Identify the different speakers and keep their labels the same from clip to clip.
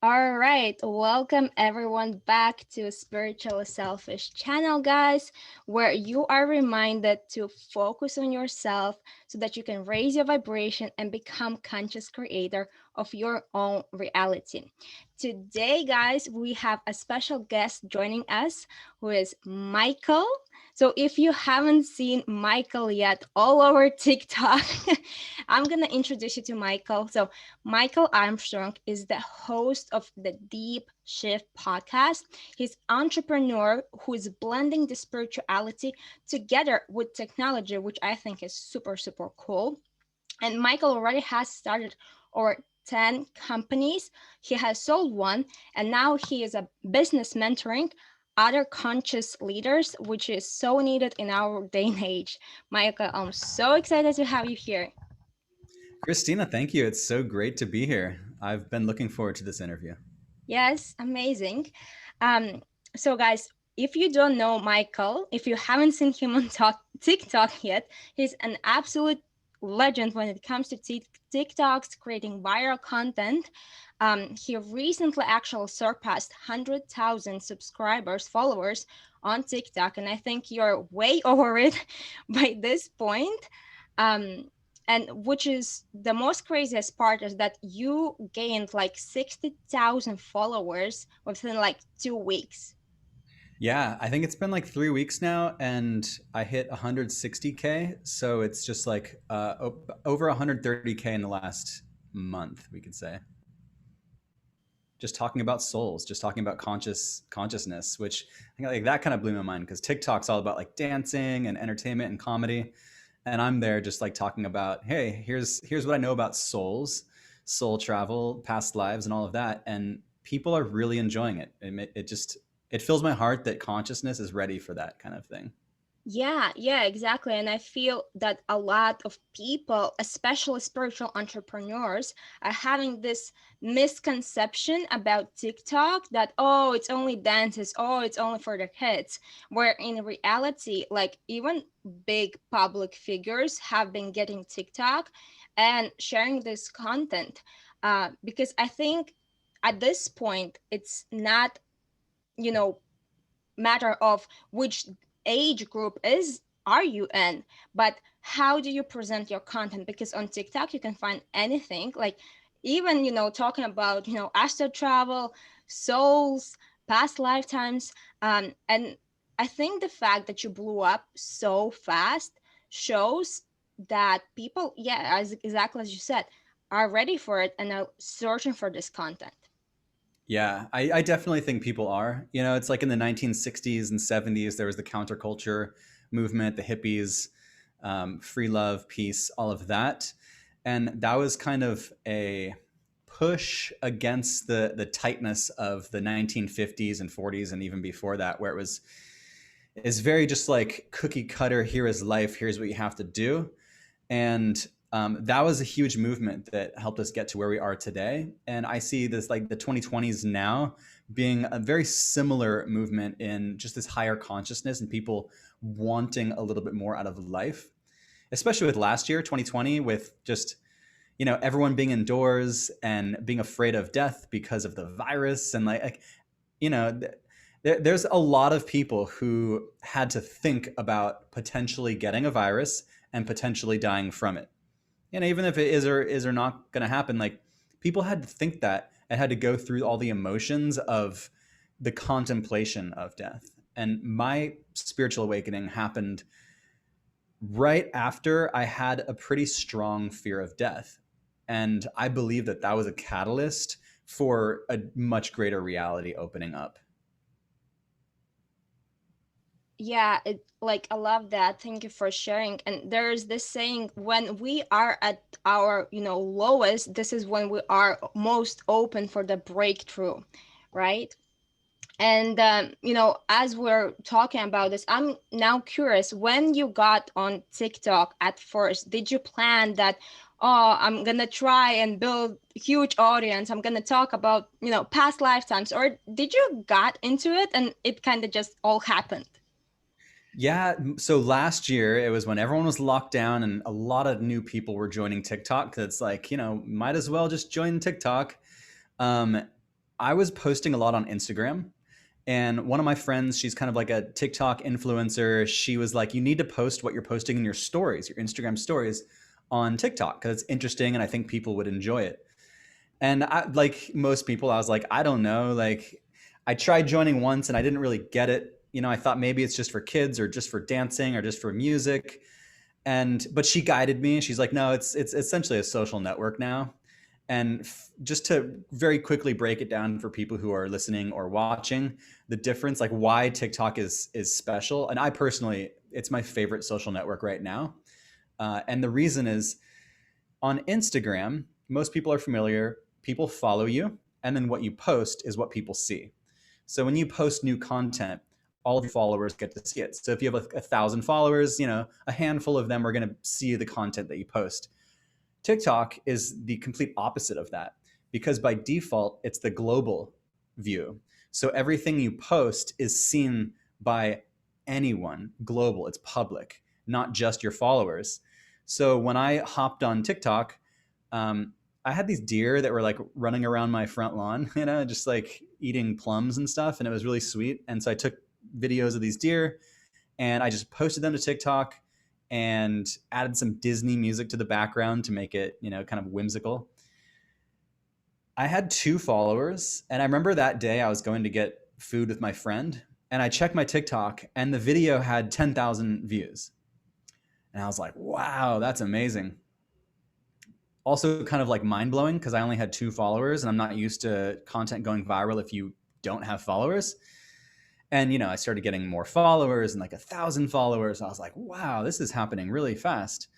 Speaker 1: All right, welcome everyone back to Spiritual Selfish channel, guys, where you are reminded to focus on yourself so that you can raise your vibration and become conscious creator of your own reality. Today, guys, we have a special guest joining us who is Michael. So if you haven't seen Michael yet all over TikTok, I'm going to introduce you to Michael. So Michael Armstrong is the host of the Deep Shift podcast. He's an entrepreneur who is blending the spirituality together with technology, which I think is super, super cool. And Michael already has started over 10 companies. He has sold one, and now he is a business mentoring other conscious leaders, which is so needed in our day and age. Michael, I'm so excited to have you here.
Speaker 2: Kristina, thank you. It's so great to be here. I've been looking forward to this interview.
Speaker 1: Yes, amazing. Um, so guys, if you don't know Michael, if you haven't seen him on TikTok yet, he's an absolute legend when it comes to TikToks, creating viral content. He recently actually surpassed 100,000 subscribers, followers on TikTok, and I think you're way over it by this point. Um, and which is the most craziest part is that you gained like 60,000 followers within like 2 weeks.
Speaker 2: Yeah, I think it's been like 3 weeks now, and I hit 160K. So it's just like over 130K in the last month, we could say. Just talking about souls, just talking about consciousness, which I think like that kind of blew my mind because TikTok's all about like dancing and entertainment and comedy, and I'm there just like talking about, hey, here's what I know about souls, soul travel, past lives, and all of that, and people are really enjoying it. It fills my heart that consciousness is ready for that kind of thing.
Speaker 1: Yeah, exactly. And I feel that a lot of people, especially spiritual entrepreneurs, are having this misconception about TikTok that, oh, it's only dances, oh, it's only for the kids. Where in reality, like even big public figures have been getting TikTok and sharing this content. Because I think at this point, it's not, you know, matter of which age group is are you in, but how do you present your content? Because on TikTok you can find anything, like even talking about astral travel, souls, past lifetimes. And I think the fact that you blew up so fast shows that people, yeah, as exactly as you said, are ready for it and are searching for this content.
Speaker 2: Yeah, I definitely think people are. You know, it's like in the 1960s and 70s, there was the counterculture movement, the hippies, free love, peace, all of that. And that was kind of a push against the tightness of the 1950s and 40s and even before that, where it was is very just like cookie cutter. Here is life. Here's what you have to do. And that was a huge movement that helped us get to where we are today. And I see this like the 2020s now being a very similar movement in just this higher consciousness and people wanting a little bit more out of life, especially with last year, 2020, with just, everyone being indoors and being afraid of death because of the virus. And you know, there's a lot of people who had to think about potentially getting a virus and potentially dying from it. And even if it is or not going to happen, like people had to think that and had to go through all the emotions of the contemplation of death. And my spiritual awakening happened right after I had a pretty strong fear of death. And I believe that that was a catalyst for a much greater reality opening up.
Speaker 1: Yeah, like I love that. Thank you for sharing. And there's this saying, when we are at our, lowest, this is when we are most open for the breakthrough, right? And as we're talking about this, I'm now curious, when you got on TikTok at first, did you plan that, oh, I'm gonna try and build a huge audience, I'm gonna talk about, past lifetimes, or did you got into it and it kind of just all happened?
Speaker 2: Yeah, so last year it was when everyone was locked down and a lot of new people were joining TikTok. That's like, might as well just join TikTok. Um, I was posting a lot on Instagram. And one of my friends, she's kind of like a TikTok influencer. She was like, you need to post what you're posting in your stories, your Instagram stories on TikTok, because it's interesting and I think people would enjoy it. And I, like most people, I was like, I don't know. Like, I tried joining once and I didn't really get it. I thought maybe it's just for kids or just for dancing or just for music. And but she guided me. She's like, no, it's essentially a social network now. And just to very quickly break it down for people who are listening or watching, the difference, like why TikTok is special. And I personally, it's my favorite social network right now. And the reason is on Instagram, most people are familiar. People follow you, and then what you post is what people see. So when you post new content, all of your followers get to see it. So if you have 1,000 followers, a handful of them are going to see the content that you post. TikTok is the complete opposite of that because by default, it's the global view. So everything you post is seen by anyone global, it's public, not just your followers. So when I hopped on TikTok, I had these deer that were like running around my front lawn, just like eating plums and stuff. And it was really sweet. And so I took videos of these deer and I just posted them to TikTok and added some Disney music to the background to make it, kind of whimsical. I had 2 followers, and I remember that day I was going to get food with my friend, and I checked my TikTok, and the video had 10,000 views. And I was like, wow, that's amazing. Also, kind of like mind blowing because I only had 2 followers, and I'm not used to content going viral if you don't have followers. And I started getting more followers and like 1,000 followers. I was like, wow, this is happening really fast.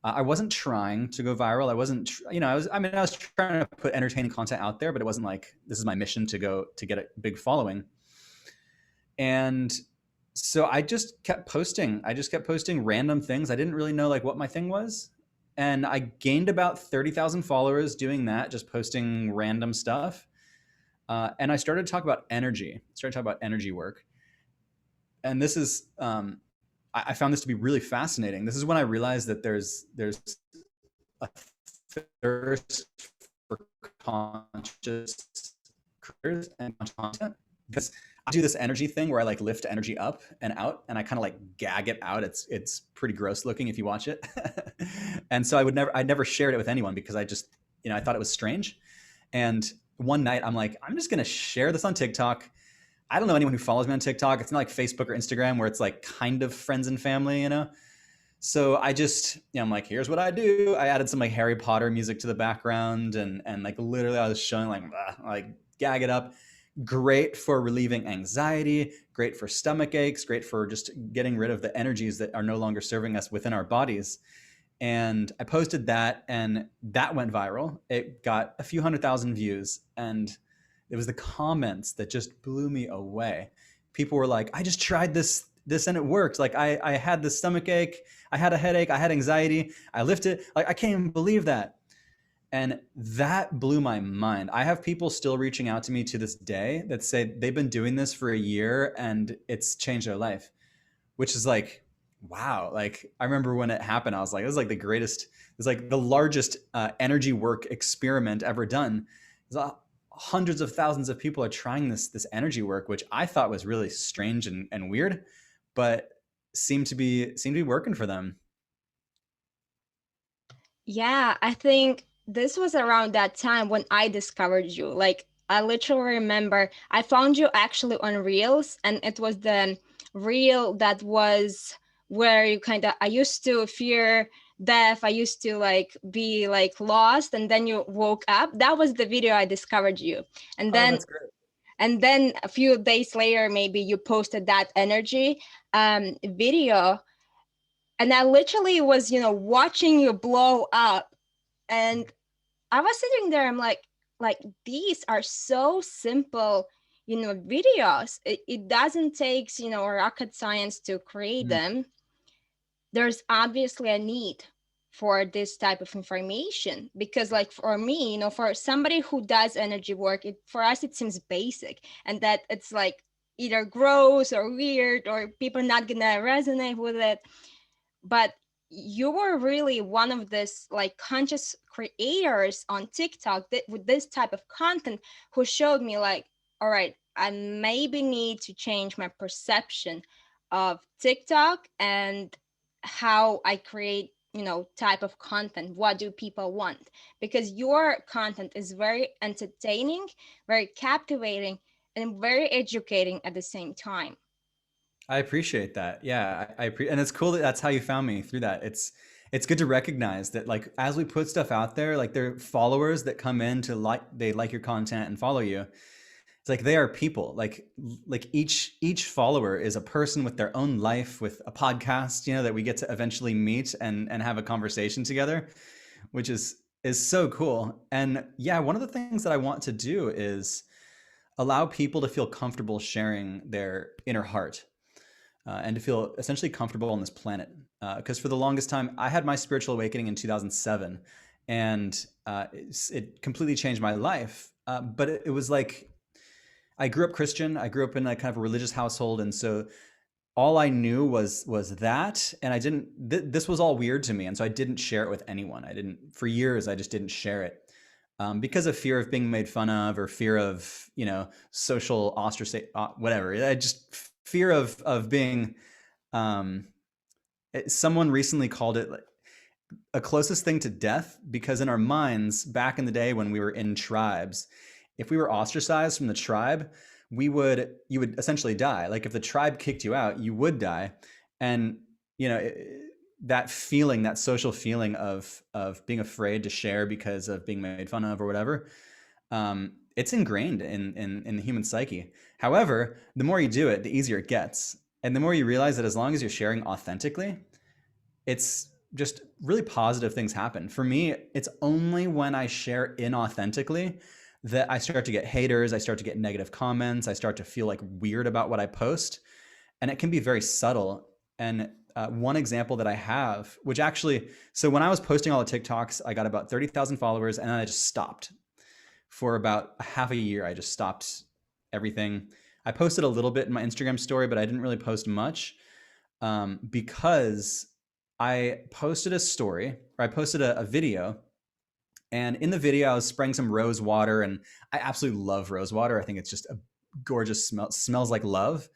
Speaker 2: I wasn't trying to go viral. I wasn't, I was trying to put entertaining content out there, but it wasn't like this is my mission to get a big following. And so I just kept posting. I just kept posting random things. I didn't really know like what my thing was. And I gained about 30,000 followers doing that, just posting random stuff. And I started to talk about energy, started to talk about energy work. And this is, I found this to be really fascinating. This is when I realized that there's a thirst for conscious careers and content because I do this energy thing where I like lift energy up and out and I kind of like gag it out. It's pretty gross looking if you watch it. And so I never shared it with anyone because I just, I thought it was strange. And one night I'm like, I'm just going to share this on TikTok. I don't know anyone who follows me on TikTok. It's not like Facebook or Instagram where it's like kind of friends and family. So I just, I'm like, here's what I do. I added some like Harry Potter music to the background and like literally I was showing like gag it up. Great for relieving anxiety, great for stomach aches, great for just getting rid of the energies that are no longer serving us within our bodies. And I posted that and that went viral. It got a few 100,000 views and it was the comments that just blew me away. People were like, I just tried this and it worked. Like I had the stomach ache, I had a headache, I had anxiety, I lifted. Like I can't even believe that. And that blew my mind. I have people still reaching out to me to this day that say they've been doing this for a year and it's changed their life, which is like, wow. Like I remember when it happened, I was like, it was like the greatest, it was like the largest energy work experiment ever done. Hundreds of thousands of people are trying this energy work, which I thought was really strange and weird, but seemed to be working for them.
Speaker 1: Yeah, I think this was around that time when I discovered you. Like, I literally remember I found you actually on Reels, and it was the reel that was where you kind of, I used to fear death. I used to like be like lost, and then you woke up. That was the video I discovered you. And
Speaker 2: Oh,
Speaker 1: then
Speaker 2: that's great.
Speaker 1: and then a few days later, maybe you posted that energy video, and I literally was, watching you blow up. And I was sitting there, I'm like these are so simple, videos. It doesn't take, rocket science to create
Speaker 2: Mm.
Speaker 1: them. There's obviously a need for this type of information because like for me, for somebody who does energy work, for us it seems basic, and that it's like either gross or weird or people not gonna resonate with it. But you were really one of this like conscious creators on TikTok that with this type of content who showed me like, all right, I maybe need to change my perception of TikTok and how I create, type of content. What do people want? Because your content is very entertaining, very captivating, and very educating at the same time.
Speaker 2: I appreciate that. Yeah, and it's cool that that's how you found me through that. It's good to recognize that like as we put stuff out there, like there are followers that come in to they like your content and follow you. It's like they are people. Like each follower is a person with their own life, with a podcast, that we get to eventually meet and have a conversation together, which is so cool. And yeah, one of the things that I want to do is allow people to feel comfortable sharing their inner heart, and to feel essentially comfortable on this planet. Because for the longest time, I had my spiritual awakening in 2007, and it completely changed my life. But it was like I grew up Christian. I grew up in a kind of a religious household, and so all I knew was that, and I didn't. This was all weird to me, and so I didn't share it with anyone. I didn't for years. I just didn't share it. Because of fear of being made fun of, or fear of social ostracism, whatever. I just fear of being. Um, Someone recently called it like a closest thing to death, because in our minds back in the day when we were in tribes, if we were ostracized from the tribe, you would essentially die. Like if the tribe kicked you out, you would die. And you know that feeling, that social feeling of being afraid to share because of being made fun of or whatever, it's ingrained in the human psyche. However, the more you do it, the easier it gets, and the more you realize that as long as you're sharing authentically, it's just really positive things happen. For me, it's only when I share inauthentically that I start to get haters, I start to get negative comments, I start to feel like weird about what I post. And it can be very subtle. And one example that I have, which actually, so when I was posting all the TikToks, I got about 30,000 followers, and then I just stopped for about half a year. I just stopped everything. I posted a little bit in my Instagram story, but I didn't really post much, because I posted a story, or I posted a video, and in the video I was spraying some rose water, and I absolutely love rose water. I think it's just a gorgeous smell. Smells like love.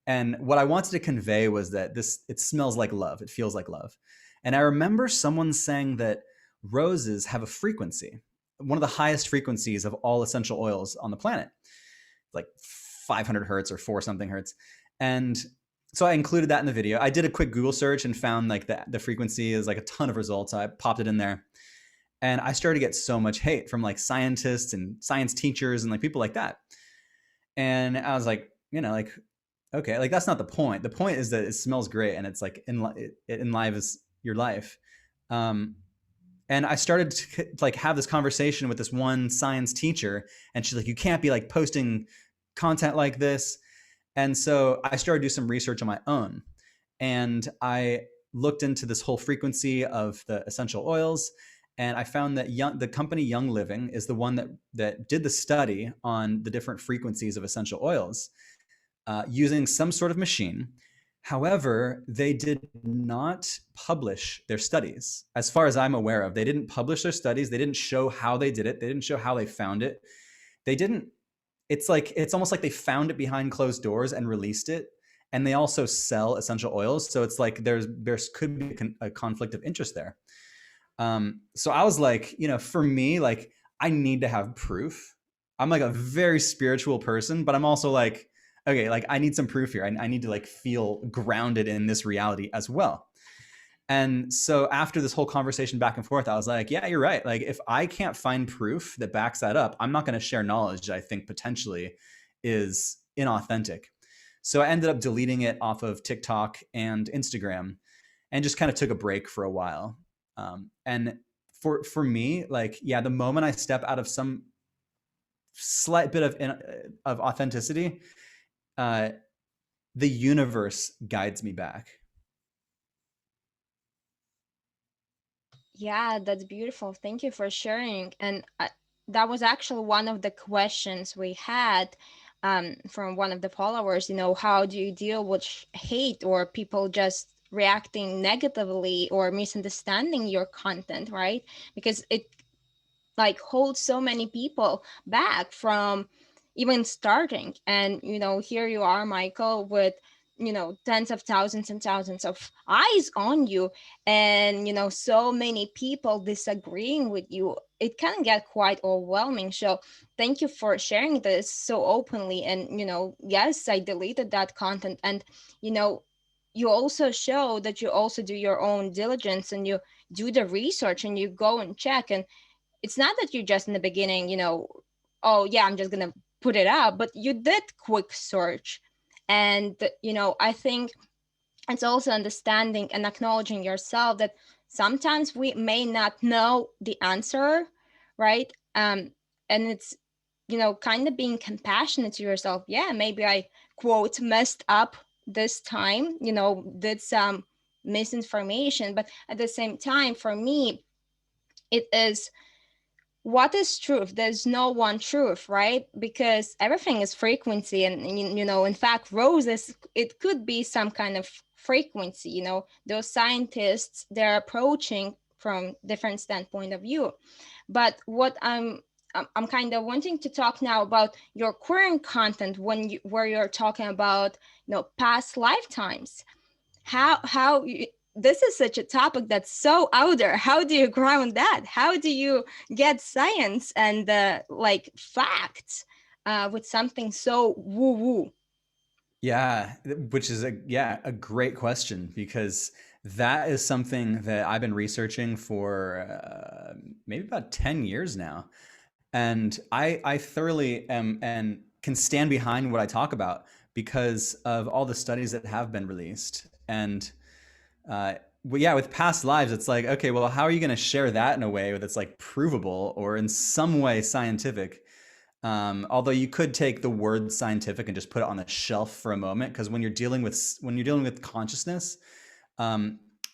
Speaker 2: And what I wanted to convey was that it smells like love. It feels like love. And I remember someone saying that roses have a frequency, one of the highest frequencies of all essential oils on the planet, like 500 hertz or 4 something hertz. And so I included that in the video. I did a quick Google search and found like the frequency is like a ton of results. I popped it in there, and I started to get so much hate from like scientists and science teachers and like people like that. And I was like, like, okay, like that's not the point. The point is that it smells great, and it's like it enlivens your life. Um, and I started to like have this conversation with this one science teacher, and she's like, you can't be like posting content like this. And so I started to do some research on my own, and I looked into this whole frequency of the essential oils, and I found that the company Young Living is the one that did the study on the different frequencies of essential oils, using some sort of machine. However, they did not publish their studies. As far as I'm aware of, they didn't publish their studies. They didn't show how they did it. They didn't show how they found it. They didn't. It's almost like they found it behind closed doors and released it. And they also sell essential oils, so it's like there could be a conflict of interest there. So I was like, for me, like I need to have proof. I'm like a very spiritual person, but I'm also like, okay, like I need some proof here. I need to like feel grounded in this reality as well. And so after this whole conversation back and forth, I was like, yeah, you're right. Like if I can't find proof that backs that up, I'm not going to share knowledge that I think potentially is inauthentic. So I ended up deleting it off of TikTok and Instagram, and just kind of took a break for a while. And for me, like, yeah, the moment I step out of some slight bit of authenticity, uh, the universe guides me back.
Speaker 1: Yeah, that's beautiful. Thank you for sharing. And that was actually one of the questions we had from one of the followers. How do you deal with hate or people just reacting negatively or misunderstanding your content, right? Because it like holds so many people back from even starting. And here you are, Michael, with tens of thousands and thousands of eyes on you, and so many people disagreeing with you. It can get quite overwhelming. So thank you for sharing this so openly. And yes, I deleted that content. And you know you also show that you also do your own diligence, and you do the research, and you go and check. And it's not that you just in the beginning, oh yeah, I'm just gonna put it up, but you did quick search. And I think it's also understanding and acknowledging yourself that sometimes we may not know the answer, right? And it's kind of being compassionate to yourself. Yeah, maybe I quote messed up this time, did some misinformation, but at the same time, for me, it is what is truth. There's no one truth, right? Because everything is frequency. And in fact, roses, it could be some kind of frequency. Those scientists, they're approaching from different standpoint of view. But what I'm kind of wanting to talk now about your current content, where you're talking about past lifetimes. This is such a topic that's so out there. How do you ground that? How do you get science and like facts with something so woo woo?
Speaker 2: Yeah, which is a great question, because that is something that I've been researching for maybe about 10 years now. And I thoroughly am and can stand behind what I talk about because of all the studies that have been released. And well, yeah, with past lives, it's like, okay, well, how are you going to share that in a way that's like provable or in some way scientific? Although you could take the word scientific and just put it on the shelf for a moment, because when you're dealing with consciousness,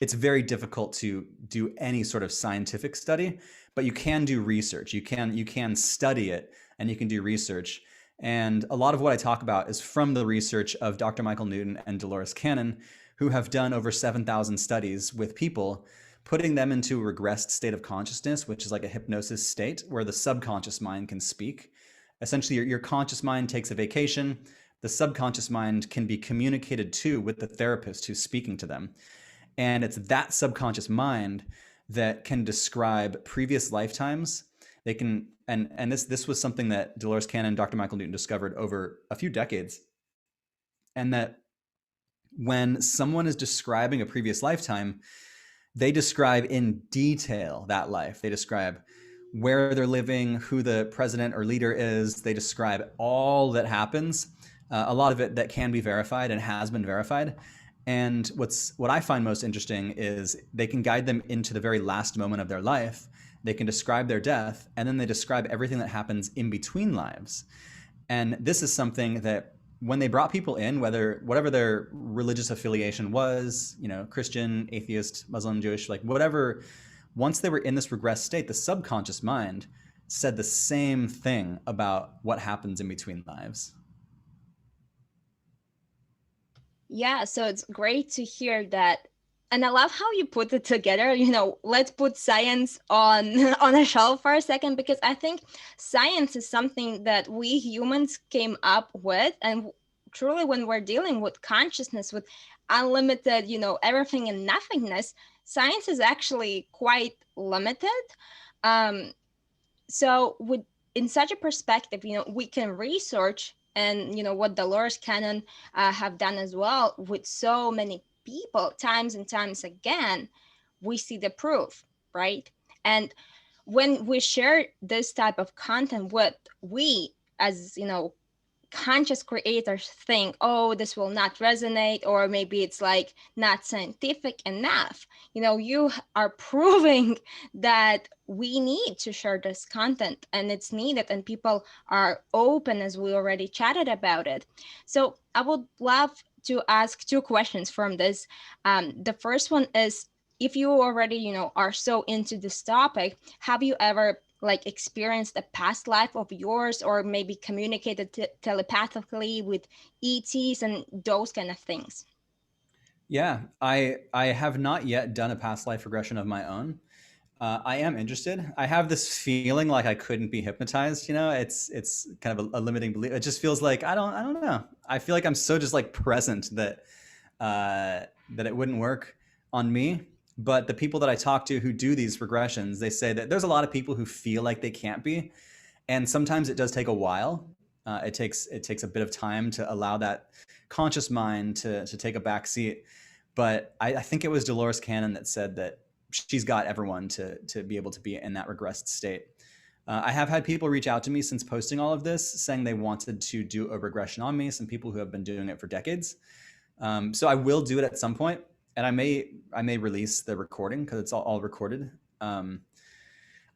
Speaker 2: it's very difficult to do any sort of scientific study, but you can do research. You can study it, and you can do research. And a lot of what I talk about is from the research of Dr. Michael Newton and Dolores Cannon, who have done over 7,000 studies with people, putting them into a regressed state of consciousness, which is like a hypnosis state where the subconscious mind can speak. Essentially, your conscious mind takes a vacation. The subconscious mind can be communicated to with the therapist who's speaking to them. And it's that subconscious mind that can describe previous lifetimes. They can, and this was something that Dolores Cannon and Dr. Michael Newton discovered over a few decades. And that when someone is describing a previous lifetime, they describe in detail that life. They describe where they're living, who the president or leader is. They describe all that happens. A lot of it that can be verified and has been verified. And what I find most interesting is they can guide them into the very last moment of their life. They can describe their death, and then they describe everything that happens in between lives. And this is something that when they brought people in, whatever their religious affiliation was, Christian, atheist, Muslim, Jewish, like whatever, once they were in this regressed state, the subconscious mind said the same thing about what happens in between lives.
Speaker 1: Yeah, so it's great to hear that. And I love how you put it together. Let's put science on on a shelf for a second, because I think science is something that we humans came up with. And truly, when we're dealing with consciousness, with unlimited, everything and nothingness, science is actually quite limited. Um, so with in such a perspective, we can research, and what Dolores Cannon have done as well with so many people times and times again, we see the proof, right? And when we share this type of content, what we as conscious creators think, oh, this will not resonate, or maybe it's like not scientific enough. You are proving that we need to share this content, and it's needed, and people are open, as we already chatted about it. So I would love to ask two questions from this. The first one is, if you already are so into this topic, have you ever like experienced a past life of yours, or maybe communicated telepathically with ETs and those kind of things?
Speaker 2: Yeah, I have not yet done a past life regression of my own. I am interested. I have this feeling like I couldn't be hypnotized. You know, it's kind of a limiting belief. It just feels like I don't know. I feel like I'm so just like present that it wouldn't work on me. But the people that I talk to who do these regressions, they say that there's a lot of people who feel like they can't be, and sometimes it does take a while. It takes a bit of time to allow that conscious mind to take a back seat. But I think it was Dolores Cannon that said that she's got everyone to be able to be in that regressed state. I have had people reach out to me since posting all of this, saying they wanted to do a regression on me. Some people who have been doing it for decades. So I will do it at some point, and I may release the recording because it's all recorded. Um,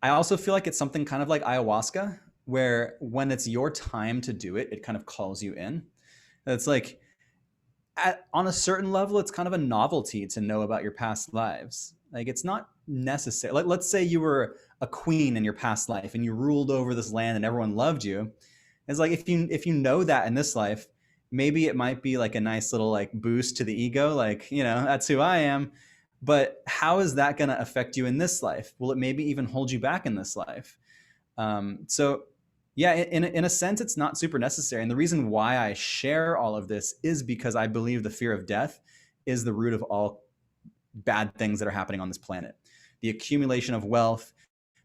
Speaker 2: I also feel like it's something kind of like ayahuasca, where when it's your time to do it, it kind of calls you in. It's like on a certain level, it's kind of a novelty to know about your past lives. Like it's not necessary. Like let's say you were a queen in your past life and you ruled over this land and everyone loved you. It's like if you know that in this life, maybe it might be like a nice little like boost to the ego, like, that's who I am. But how is that going to affect you in this life? Will it maybe even hold you back in this life? So yeah, in a sense, it's not super necessary. And the reason why I share all of this is because I believe the fear of death is the root of all bad things that are happening on this planet. The accumulation of wealth,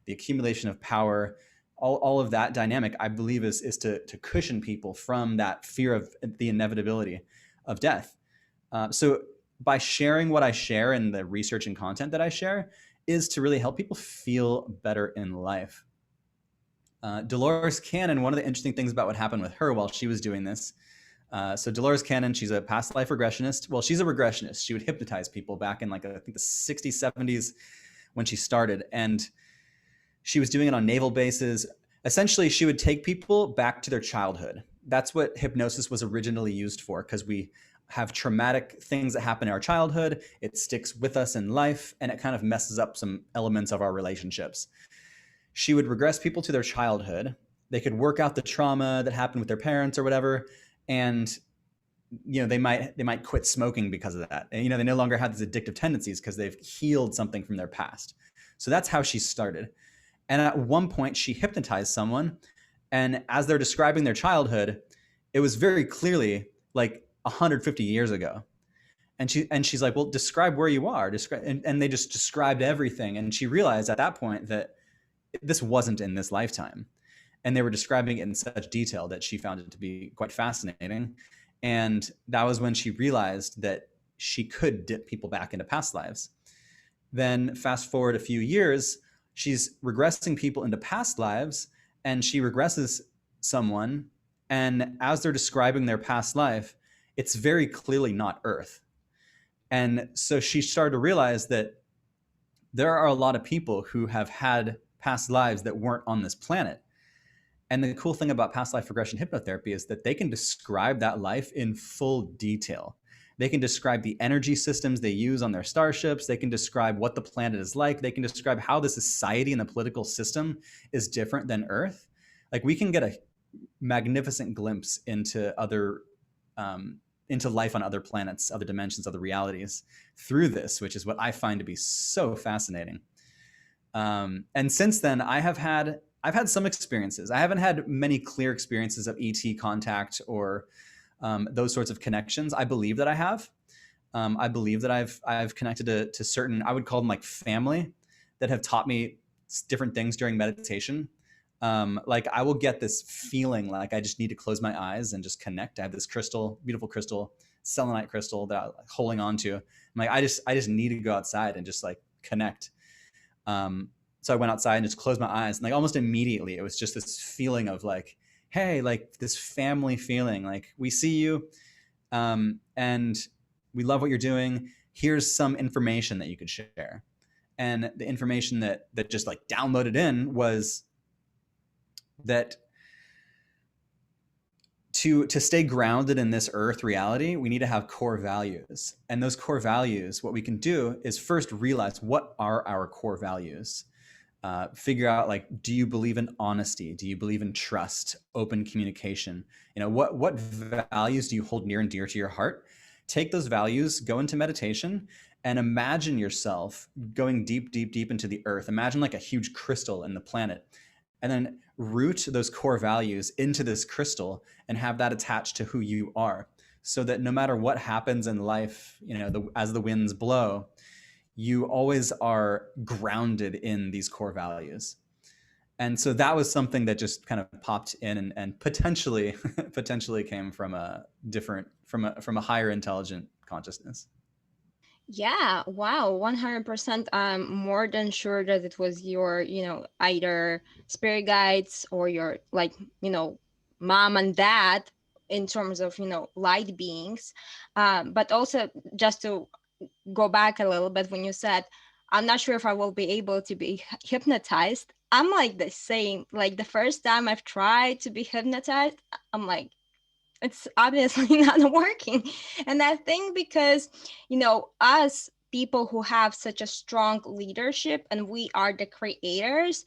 Speaker 2: the accumulation of power, all of that dynamic, I believe, is to cushion people from that fear of the inevitability of death. So by sharing what I share and the research and content that I share is to really help people feel better in life. Dolores Cannon, one of the interesting things about what happened with her while she was doing this. So Dolores Cannon, she's a past life regressionist. Well, she's a regressionist. She would hypnotize people back in like I think the 60s, 70s when she started. And she was doing it on naval bases. Essentially, she would take people back to their childhood. That's what hypnosis was originally used for, because we have traumatic things that happen in our childhood. It sticks with us in life, and it kind of messes up some elements of our relationships. She would regress people to their childhood. They could work out the trauma that happened with their parents or whatever, and they might quit smoking because of that. And, they no longer have these addictive tendencies because they've healed something from their past. So that's how she started. And at one point, she hypnotized someone, and as they're describing their childhood, it was very clearly like 150 years ago. And she's like, "Well, describe where you are." And they just described everything. And she realized at that point that this wasn't in this lifetime. And they were describing it in such detail that she found it to be quite fascinating. And that was when she realized that she could dip people back into past lives. Then fast forward a few years, she's regressing people into past lives, and she regresses someone. And as they're describing their past life, it's very clearly not Earth. And so she started to realize that there are a lot of people who have had past lives that weren't on this planet. And the cool thing about past life regression hypnotherapy is that they can describe that life in full detail. They can describe the energy systems they use on their starships. They can describe what the planet is like. They can describe how the society and the political system is different than Earth. Like we can get a magnificent glimpse into life on other planets, other dimensions, other realities through this, which is what I find to be so fascinating. And since then, I've had some experiences. I haven't had many clear experiences of ET contact or those sorts of connections. I believe that I have. I believe that I've connected to certain, I would call them like family, that have taught me different things during meditation. Like I will get this feeling like I just need to close my eyes and just connect. I have this crystal, beautiful crystal, selenite crystal that I'm like holding on to. I'm like, I just need to go outside and just like connect. So I went outside and just closed my eyes, and like almost immediately it was just this feeling of like, hey, like this family feeling, like we see you, and we love what you're doing. Here's some information that you could share. And the information that just like downloaded in was that to stay grounded in this earth reality, we need to have core values. And those core values, what we can do is first realize what are our core values. Figure out, like, do you believe in honesty? Do you believe in trust, open communication? What values do you hold near and dear to your heart? Take those values, go into meditation, and imagine yourself going deep, deep, deep into the earth. Imagine like a huge crystal in the planet, and then root those core values into this crystal and have that attached to who you are, so that no matter what happens in life, as the winds blow, you always are grounded in these core values. And so that was something that just kind of popped in, and potentially potentially came from a different, from a higher intelligent consciousness.
Speaker 1: Yeah, wow, 100%. I'm more than sure that it was your, either spirit guides or your, like, mom and dad in terms of, light beings. But also, just to go back a little bit, when you said, I'm not sure if I will be able to be hypnotized. I'm like the same. Like the first time I've tried to be hypnotized, I'm like, it's obviously not working. And I think because, us people who have such a strong leadership and we are the creators,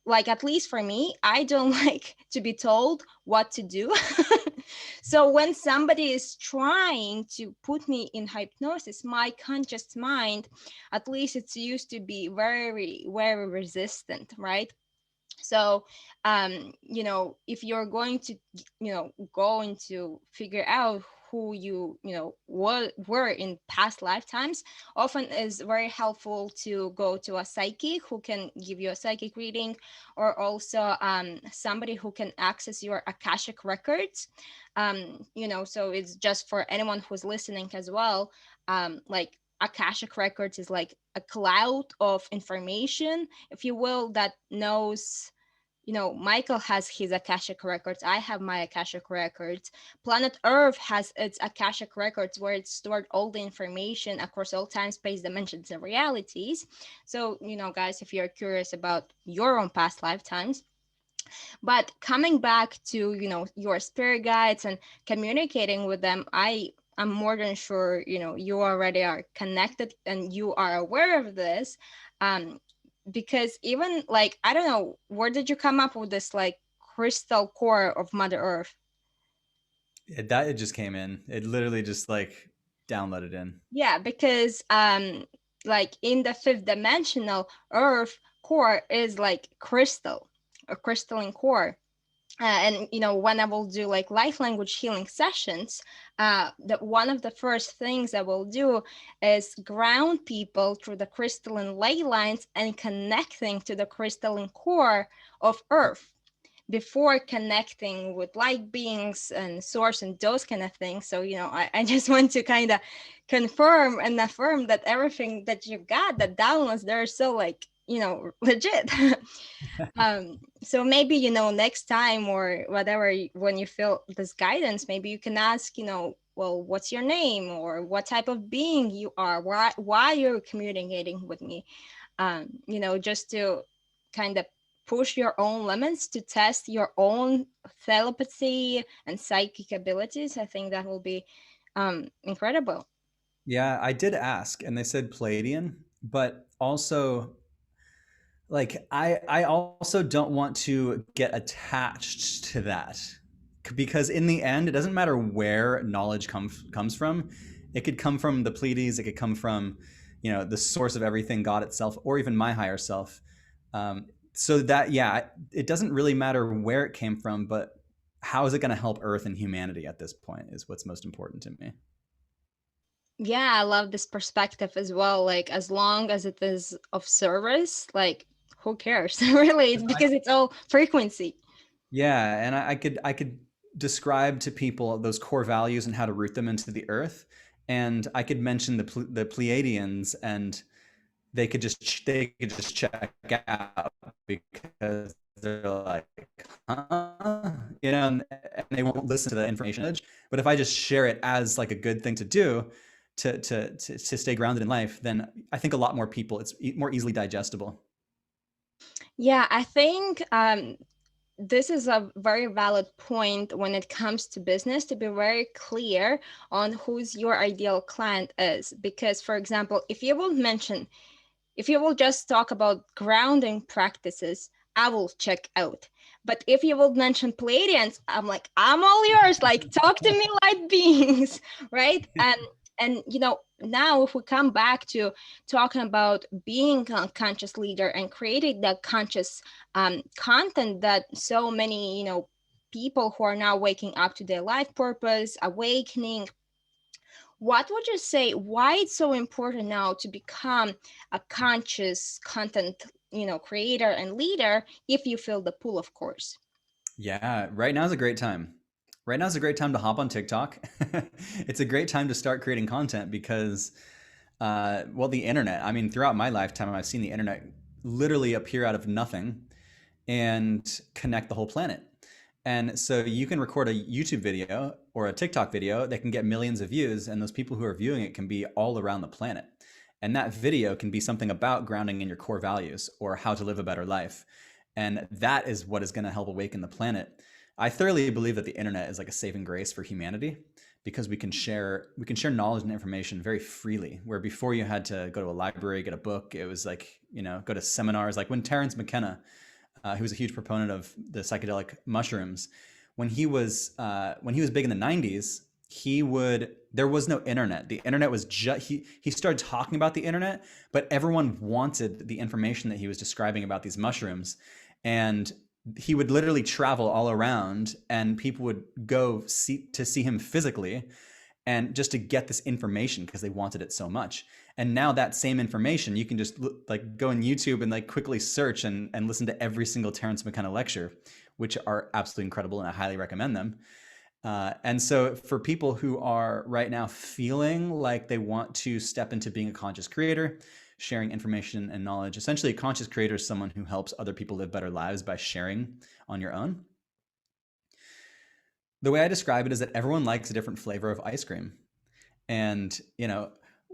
Speaker 1: like at least for me, I don't like to be told what to do. So when somebody is trying to put me in hypnosis, my conscious mind, at least it's used to be very, very resistant, right? So if you're going to going to figure out who were in past lifetimes, often is very helpful to go to a psychic who can give you a psychic reading, or also somebody who can access your akashic records. So it's just for anyone who's listening as well. Like akashic records is like a cloud of information, if you will, that knows. Michael has his Akashic records. I have my Akashic records. Planet Earth has its Akashic records where it's stored all the information across all time, space, dimensions, and realities. So, guys, if you're curious about your own past lifetimes, but coming back to, your spirit guides and communicating with them, I'm more than sure, you already are connected and you are aware of this. Um, because even like, I don't know, where did you come up with this like crystal core of Mother Earth?
Speaker 2: It just came in. It literally just like downloaded in.
Speaker 1: Yeah, because like in the fifth dimensional Earth core is like crystal, a crystalline core. And when I will do like life language healing sessions, that one of the first things I will do is ground people through the crystalline ley lines and connecting to the crystalline core of Earth before connecting with light beings and source and those kind of things. So I just want to kind of confirm and affirm that everything that you got, the downloads, they're so like legit. So maybe next time or whatever, when you feel this guidance, maybe you can ask, well, what's your name, or what type of being you are, why you're communicating with me, just to kind of push your own limits, to test your own telepathy and psychic abilities. I think that will be incredible.
Speaker 2: Yeah, I did ask, and they said Palladian, but also, like, I also don't want to get attached to that, because in the end, it doesn't matter where knowledge comes from. It could come from the Pleiades, it could come from, the source of everything, God itself, or even my higher self. So that, yeah, it doesn't really matter where it came from, but how is it going to help Earth and humanity at this point is what's most important to me.
Speaker 1: Yeah, I love this perspective as well. Like, as long as it is of service, like, who cares? Really, because it's all frequency.
Speaker 2: Yeah, and I could describe to people those core values and how to root them into the earth, and I could mention the Pleiadians, and they could just check out, because they're like, huh, and they won't listen to the information. But if I just share it as like a good thing to do, to stay grounded in life, then I think a lot more people, it's more easily digestible.
Speaker 1: Yeah, I think this is a very valid point when it comes to business, to be very clear on who's your ideal client is. Because, for example, if you will just talk about grounding practices, I will check out. But if you will mention Pleiadians, I'm like, I'm all yours. Like, talk to me, light beings, right? And now if we come back to talking about being a conscious leader and creating that conscious content that so many people who are now waking up to their life purpose, awakening, what would you say why it's so important now to become a conscious content creator and leader, if you feel the pull, of course?
Speaker 2: Yeah, right now is a great time. Right now is a great time to hop on TikTok. It's a great time to start creating content because, well, the internet. I mean, throughout my lifetime, I've seen the internet literally appear out of nothing and connect the whole planet. And so you can record a YouTube video or a TikTok video that can get millions of views, and those people who are viewing it can be all around the planet. And that video can be something about grounding in your core values or how to live a better life. And that is what is going to help awaken the planet. I thoroughly believe that the internet is like a saving grace for humanity because we can share knowledge and information very freely. Where before you had to go to a library, get a book, it was like, go to seminars. Like when Terence McKenna, who was a huge proponent of the psychedelic mushrooms, when he was big in the 90s, there was no internet. The internet was just he started talking about the internet, but everyone wanted the information that he was describing about these mushrooms. And he would literally travel all around, and people would go see him physically, and just to get this information because they wanted it so much. And now that same information, you can just like go on YouTube and like quickly search and listen to every single Terence McKenna lecture, which are absolutely incredible, and I highly recommend them. And so for people who are right now feeling like they want to step into being a conscious creator, sharing information and knowledge, essentially a conscious creator is someone who helps other people live better lives by sharing on your own. The way I describe it is that everyone likes a different flavor of ice cream. And,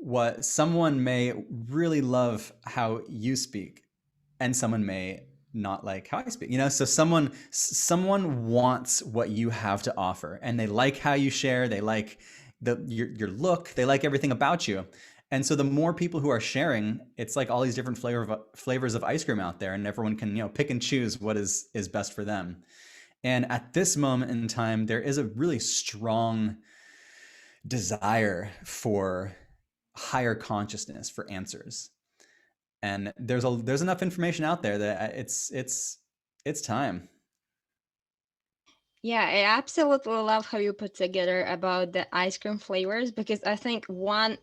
Speaker 2: what someone may really love how you speak, and someone may not like how I speak. So someone wants what you have to offer, and they like how you share, they like your look, they like everything about you. And so the more people who are sharing, it's like all these different flavors of ice cream out there, and everyone can, pick and choose what is best for them. And at this moment in time, there is a really strong desire for higher consciousness, for answers. And there's enough information out there that it's time.
Speaker 1: Yeah, I absolutely love how you put together about the ice cream flavors, because I think one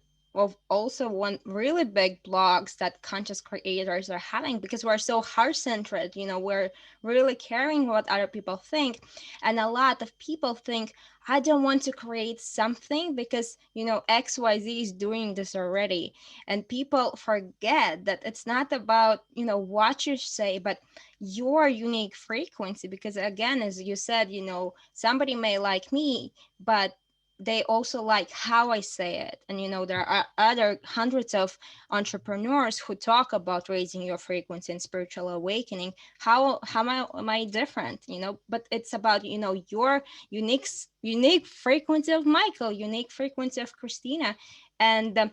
Speaker 1: really big blocks that conscious creators are having, because we're so heart-centered, we're really caring what other people think. And a lot of people think, I don't want to create something because XYZ is doing this already. And people forget that it's not about what you say, but your unique frequency. Because again, as you said, somebody may like me, but they also like how I say it. And there are other hundreds of entrepreneurs who talk about raising your frequency and spiritual awakening. How am I different? But it's about your unique frequency of Michael, unique frequency of Kristina. And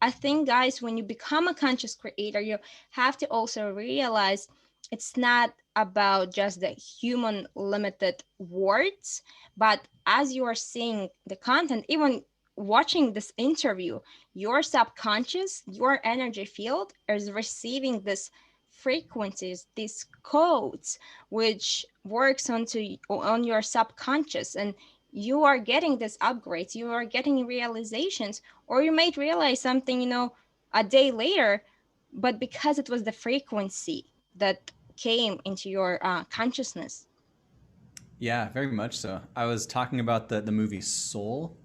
Speaker 1: I think, guys, when you become a conscious creator, you have to also realize it's not about just the human limited words, but as you are seeing the content, even watching this interview, your subconscious, your energy field is receiving this frequencies, these codes, which works on your subconscious, and you are getting these upgrades, you are getting realizations, or you might realize something a day later, but because it was the frequency that came into your consciousness.
Speaker 2: Yeah, very much so. I was talking about the movie Soul,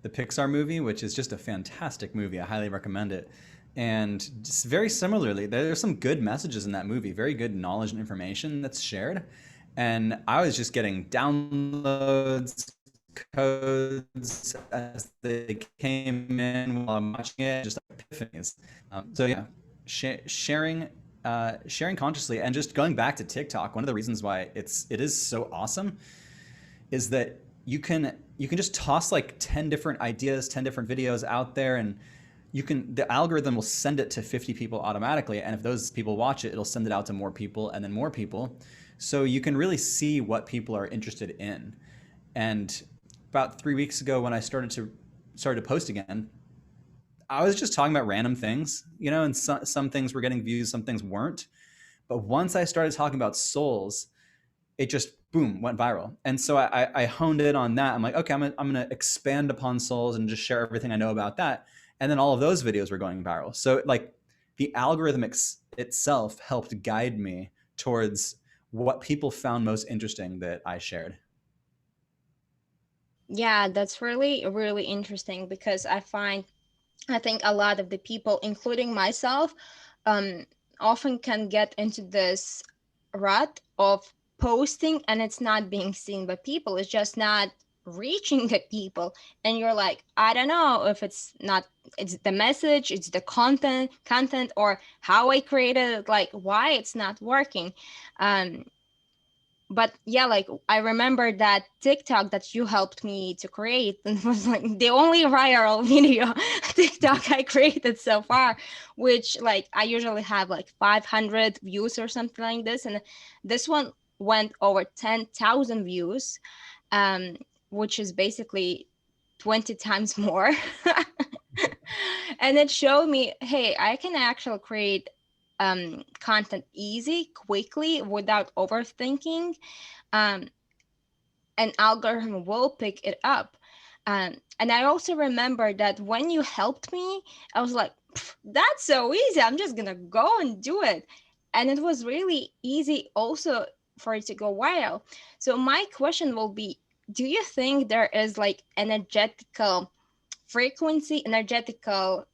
Speaker 2: the Pixar movie, which is just a fantastic movie. I highly recommend it. And just very similarly, there's some good messages in that movie, very good knowledge and information that's shared. And I was just getting downloads, codes as they came in while I'm watching it, just epiphanies. So yeah, sharing consciously, and just going back to TikTok. One of the reasons why it is so awesome is that you can just toss like 10 different ideas, 10 different videos out there, and the algorithm will send it to 50 people automatically, and if those people watch it, it'll send it out to more people and then more people. So you can really see what people are interested in. And about 3 weeks ago, when I started to post again, I was just talking about random things, and some things were getting views, some things weren't. But once I started talking about souls, it just boom went viral. And so I honed in on that. I'm like, okay, I'm gonna expand upon souls and just share everything I know about that. And then all of those videos were going viral. So like the algorithm itself helped guide me towards what people found most interesting that I shared.
Speaker 1: Yeah, that's really, really interesting because I think a lot of the people, including myself, um, often can get into this rut of posting and it's not being seen by people. It's just not reaching the people. And you're like, I don't know if it's not, it's the message, it's the content, or how I created it, like why it's not working. Um, but yeah, like I remember that TikTok that you helped me to create, and it was like the only viral video TikTok I created so far, which like I usually have like 500 views or something like this, and this one went over 10,000 views, um which is basically 20 times more. And it showed me, hey, I can actually create content easy, quickly, without overthinking. um, an algorithm will pick it up. And I also remember that when you helped me, I was like, that's so easy. I'm just gonna go and do it. And it was really easy also for it to go viral. So my question will be, do you think there is like energetical frequency, energetical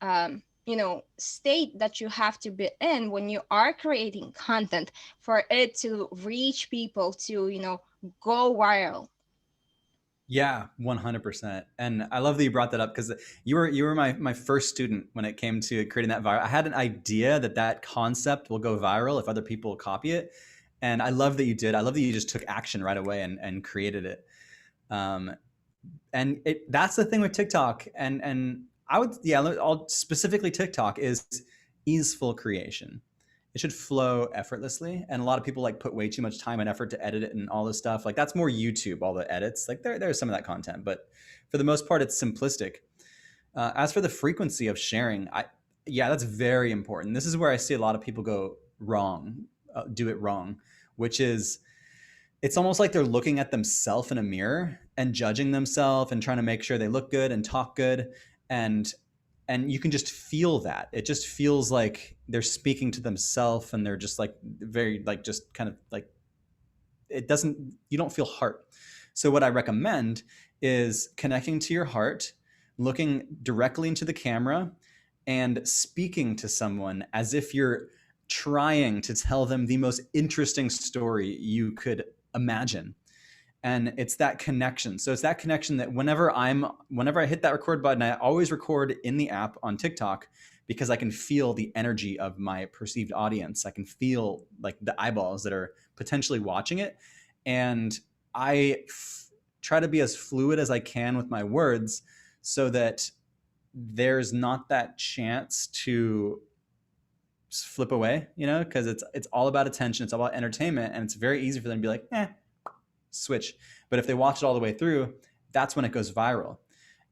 Speaker 1: state that you have to be in when you are creating content for it to reach people, to go viral?
Speaker 2: Yeah, 100%. And I love that you brought that up because you were my first student when it came to creating that viral. I had an idea that that concept will go viral if other people copy it. And I love that you did. I love that you just took action right away and created it. Um, and that's the thing with TikTok. And I would, yeah, I'll specifically TikTok is easeful creation. It should flow effortlessly. And a lot of people like put way too much time and effort to edit it and all this stuff. Like that's more YouTube, all the edits. Like there's some of that content, but for the most part, it's simplistic. As for the frequency of sharing, yeah, that's very important. This is where I see a lot of people go wrong, do it wrong, which is it's almost like they're looking at themselves in a mirror and judging themselves and trying to make sure they look good and talk good. And and you can just feel that it just feels like they're speaking to themselves and they're just like very like just kind of like it doesn't you don't feel heart. So what I recommend is connecting to your heart, looking directly into the camera and speaking to someone as if you're trying to tell them the most interesting story you could imagine. And it's that connection. So it's that connection that whenever I hit that record button, I always record in the app on TikTok because I can feel the energy of my perceived audience. I can feel like the eyeballs that are potentially watching it. And try to be as fluid as I can with my words so that there's not that chance to flip away, because it's all about attention, it's all about entertainment, and it's very easy for them to be like, switch. But if they watch it all the way through, that's when it goes viral.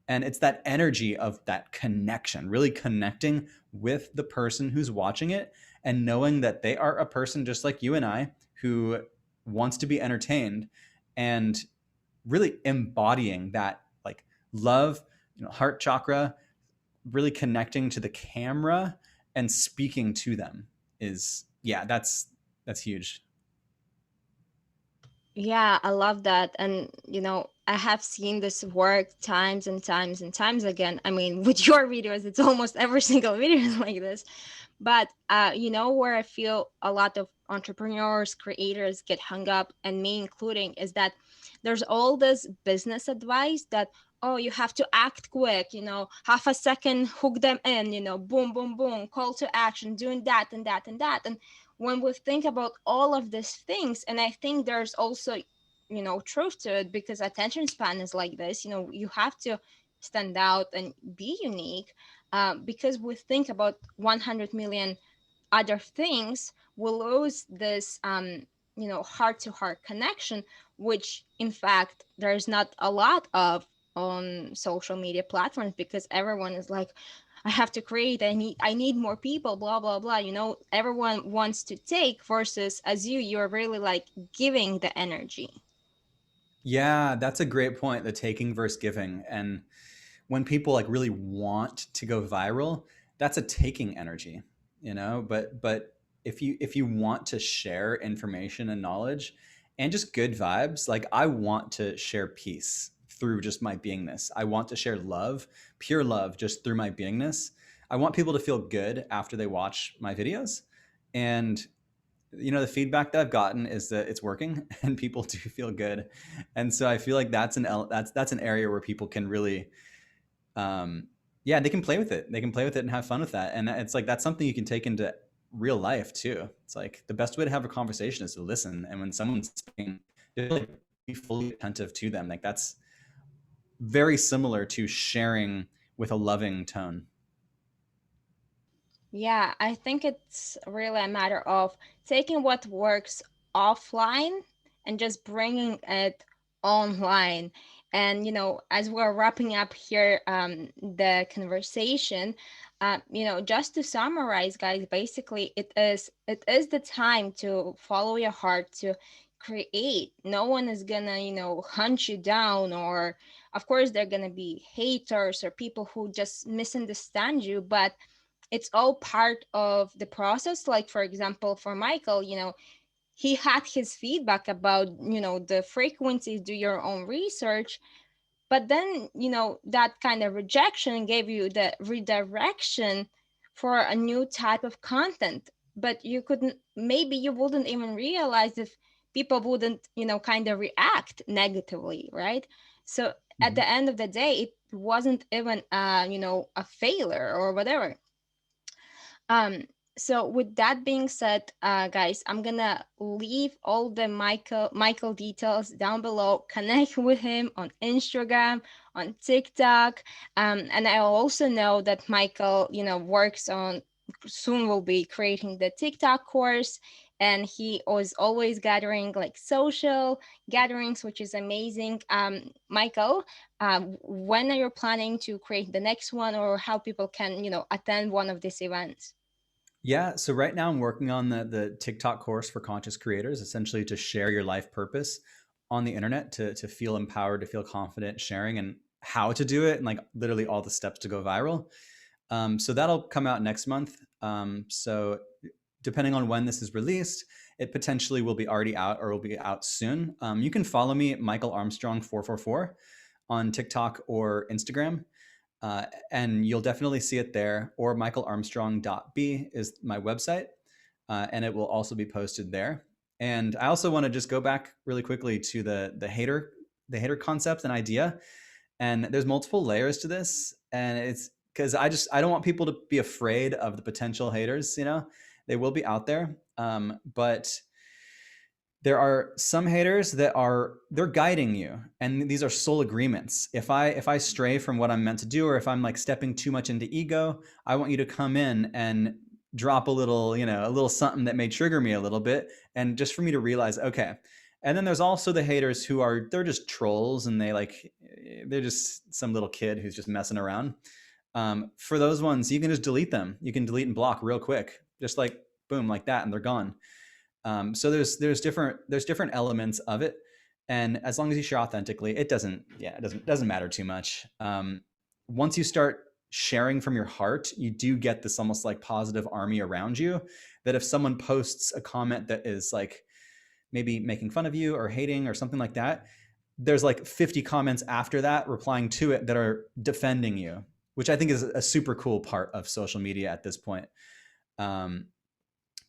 Speaker 2: And it's that energy of that connection, really connecting with the person who's watching it and knowing that they are a person just like you and I who wants to be entertained, and really embodying that like love, heart chakra, really connecting to the camera and speaking to them is, yeah, that's huge.
Speaker 1: Yeah, I love that. And, I have seen this work times and times and times again. I mean, with your videos, it's almost every single video is like this. But, where I feel a lot of entrepreneurs, creators get hung up, and me including, is that there's all this business advice that, oh, you have to act quick, half a second, hook them in, boom, boom, boom, call to action, doing that and that and that. And when we think about all of these things, and I think there's also truth to it, because attention span is like this, you have to stand out and be unique, because we think about 100 million other things, we lose this heart to heart connection, which in fact there's not a lot of on social media platforms, because everyone is like, I have to create, I need more people, blah blah blah. Everyone wants to take, versus as you're really like giving the energy.
Speaker 2: Yeah, that's a great point. The taking versus giving. And when people like really want to go viral, that's a taking energy, but if you want to share information and knowledge and just good vibes, like I want to share peace through just my beingness. I want to share love, pure love, just through my beingness. I want people to feel good after they watch my videos. And the feedback that I've gotten is that it's working and people do feel good. And so I feel like that's an area where people can really, yeah, they can play with it. They can play with it and have fun with that. And it's like that's something you can take into real life too. It's like the best way to have a conversation is to listen. And when someone's speaking, just like be fully attentive to them. Like that's very similar to sharing with a loving tone.
Speaker 1: Yeah, I think it's really a matter of taking what works offline and just bringing it online. And, as we're wrapping up here, the conversation, just to summarize, guys, basically it is the time to follow your heart, to create. No one is gonna, hunt you down, or of course there are gonna be haters or people who just misunderstand you, but it's all part of the process. Like, for example, for Michael, he had his feedback about, the frequencies, do your own research. But then, that kind of rejection gave you the redirection for a new type of content. But you couldn't, maybe you wouldn't even realize if people wouldn't, kind of react negatively, right? So at
Speaker 2: Mm-hmm.
Speaker 1: the end of the day, it wasn't even a failure or whatever. um, so with that being said, guys, I'm gonna leave all the Michael details down below. Connect with him on Instagram, on TikTok, and I also know that Michael, works on soon will be creating the TikTok course, and he was always gathering like social gatherings, which is amazing. Michael, when are you planning to create the next one, or how people can, attend one of these events?
Speaker 2: Yeah. So right now I'm working on the TikTok course for conscious creators, essentially to share your life purpose on the internet, to feel empowered, to feel confident sharing, and how to do it, and like literally all the steps to go viral. So that'll come out next month. So depending on when this is released, it potentially will be already out or will be out soon. You can follow me at Michael Armstrong 444 on TikTok or Instagram. And you'll definitely see it there. Or michaelarmstrong.b is my website, and it will also be posted there. And I also want to just go back really quickly to the hater concept and idea. And there's multiple layers to this, and it's because I don't want people to be afraid of the potential haters. They will be out there, but there are some haters that they're guiding you, and these are soul agreements. If I stray from what I'm meant to do, or if I'm like stepping too much into ego, I want you to come in and drop a little something that may trigger me a little bit, and just for me to realize, okay. And then there's also the haters they're just trolls, and they're just some little kid who's just messing around. For those ones, you can just delete them. You can delete and block real quick, just like boom, like that, and they're gone. So there's different elements of it, and as long as you share authentically, it doesn't matter too much. Once you start sharing from your heart, you do get this almost like positive army around you. That if someone posts a comment that is like maybe making fun of you or hating or something like that, there's like 50 comments after that replying to it that are defending you, which I think is a super cool part of social media at this point. Um,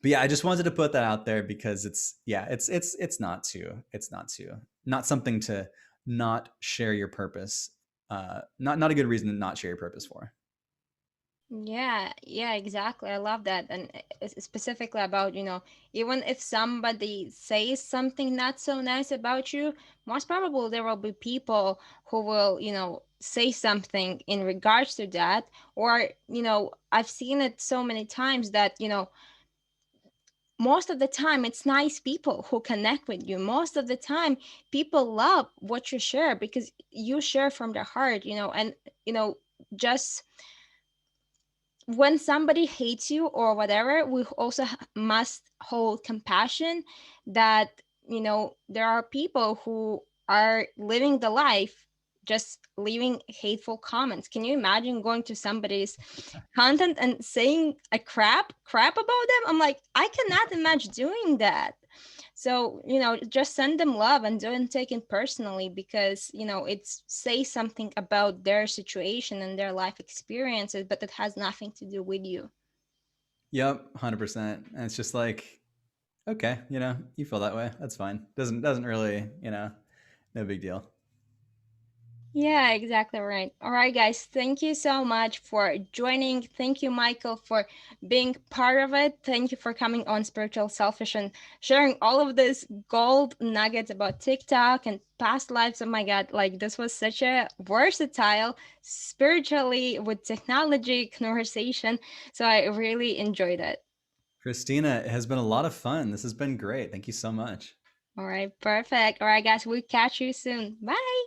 Speaker 2: but yeah, I just wanted to put that out there because it's not something to not share your purpose. Not a good reason to not share your purpose for.
Speaker 1: Yeah, yeah, exactly. I love that. And specifically about, even if somebody says something not so nice about you, most probably there will be people who will, say something in regards to that. Or, I've seen it so many times that, most of the time it's nice people who connect with you. Most of the time people love what you share because you share from the heart, and you know just when somebody hates you or whatever, we also must hold compassion that, there are people who are living the life just leaving hateful comments. Can you imagine going to somebody's content and saying a crap about them? I'm like, I cannot imagine doing that. So, just send them love and don't take it personally because, it's say something about their situation and their life experiences, but it has nothing to do with you.
Speaker 2: Yep, 100%. And it's just like, okay, you feel that way. That's fine. Doesn't really, no big deal.
Speaker 1: Yeah, exactly right. All right, guys, thank you so much for joining. Thank you, Michael, for being part of it. Thank you for coming on Spiritual Selfish and sharing all of this gold nuggets about TikTok and past lives. Oh my God, like this was such a versatile, spiritually with technology conversation. So I really enjoyed it.
Speaker 2: Christina, it has been a lot of fun. This has been great. Thank you so much.
Speaker 1: All right, perfect. All right, guys, we'll catch you soon. Bye.